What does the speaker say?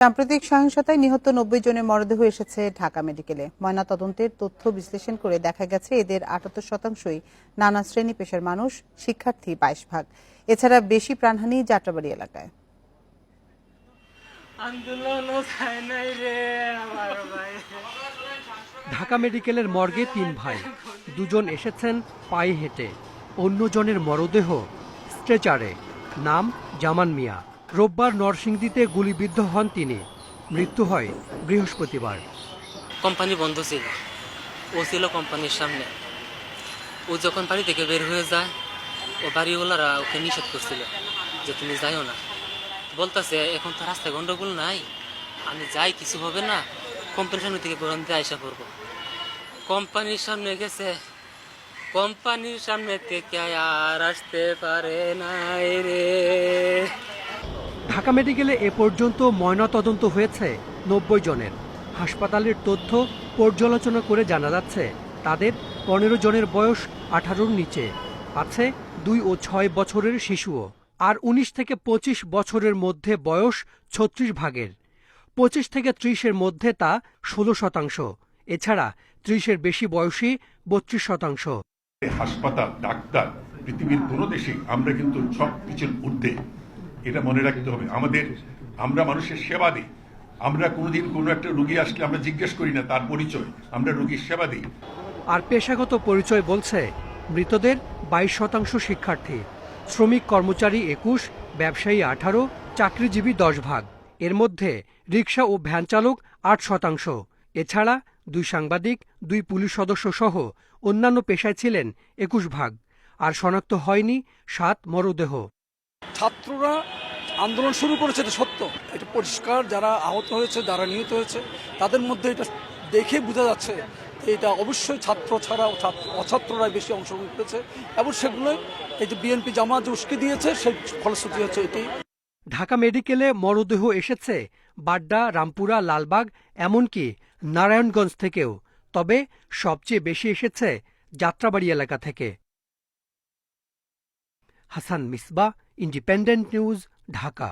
সাম্প্রতিক সহিংসতায় নিহত ৯০ জনের মরদেহ এসেছে ঢাকা মেডিকেলে। ময়নাতদন্তের তথ্য বিশ্লেষণ করে দেখা গেছে এদের ৭৮%ই নানা শ্রেণী পেশার মানুষ, শিক্ষার্থী ২২%। এছাড়া বেশি প্রাণহানি যাত্রাবাড়ী এলাকায়। ঢাকা মেডিকেলের মর্গে ৩ ভাই, দুজন এসেছেন পায়ে হেঁটে, অন্যজনের মরদেহ স্ট্রেচারে। নাম জামান মিয়া। রোববার নরসিংদীতে গুলিবিদ্ধ হন তিনি। মৃত্যু হয় বৃহস্পতিবার। কোম্পানি বন্ধ ছিল, ও ছিল কোম্পানির সামনে। ও যখন বাড়ি থেকে বের হয়ে যায়, ও বাড়িওয়ালারা ওকে নিষেধ করছিল যে তুমি যাইও না। বলতেছে এখন তো রাস্তায় গন্ডগোল নাই, আমি যাই কিছু হবে না, কোম্পানির সামনে থেকে বেরোন দিয়ে আইসা পড়বো। কোম্পানির সামনে গেছে, কোম্পানির সামনে থেকে আর আসতে পারে নাই রে। ঢাকা মেডিকেলে এ পর্যন্ত ময়নাতদন্ত হয়েছে ৯০ জনের। হাসপাতালের তথ্য পর্যালোচনা করে জানা যাচ্ছে তাদের ১৫ জনের বয়স ১৮-র নিচে, আছে ২ ও ৬ বছরের শিশুও। আর ১৯ থেকে ২৫ বছরের মধ্যে বয়স ৩৬%। ২৫ থেকে ৩০-এর মধ্যে তা ১৬%। এছাড়া ৩০-এর বেশি বয়সী ৩২%। হাসপাতাল, ডাক্তার পৃথিবীর কোনো দেশে আমরা কিন্তু সব কিছুর ঊর্ধ্বে, এটা মনে রাখতে হবে। আমরা মানুষের সেবা দিই। আমরা কোনোদিন কোনো একটা রোগী আসলে আমরা জিজ্ঞেস করি না তার পরিচয়, আমরা রোগীর সেবা দিই। আর পেশাগত পরিচয় বলছে মৃতদের ২২% শিক্ষার্থী, শ্রমিক কর্মচারী ২১, ব্যবসায়ী ১৮, চাকরিজীবী ১০%। এর মধ্যে রিকশা ও ভ্যান চালক ৮%। এছাড়া ২ সাংবাদিক, ২ পুলিশ সদস্য সহ অন্যান্য পেশায় ছিলেন ২১%। আর শনাক্ত হয়নি ৭ মরদেহ। ছাত্ররা আন্দোলন শুরু করেছে, এটা সত্য, এটা পরিষ্কার। যারা আহত হয়েছে, যারা নিহত হয়েছে, তাদের মধ্যে এটা দেখে বোঝা যাচ্ছে এটা অবশ্যই ছাত্র ছাড়া অছাত্ররাই বেশি অংশগ্রহণ করেছে, এবং সেগুলোই এই যে বিএনপি জামাত উস্কে দিয়েছে, সেই ফলশ্রুতি হচ্ছে এটি। ঢাকা মেডিকেলে মরদেহ এসেছে বাড্ডা, রামপুরা, লালবাগ, এমনকি নারায়ণগঞ্জ থেকেও। তবে সবচেয়ে বেশি এসেছে যাত্রাবাড়ী এলাকা থেকে। Hasan Misbah, independent news, Dhaka.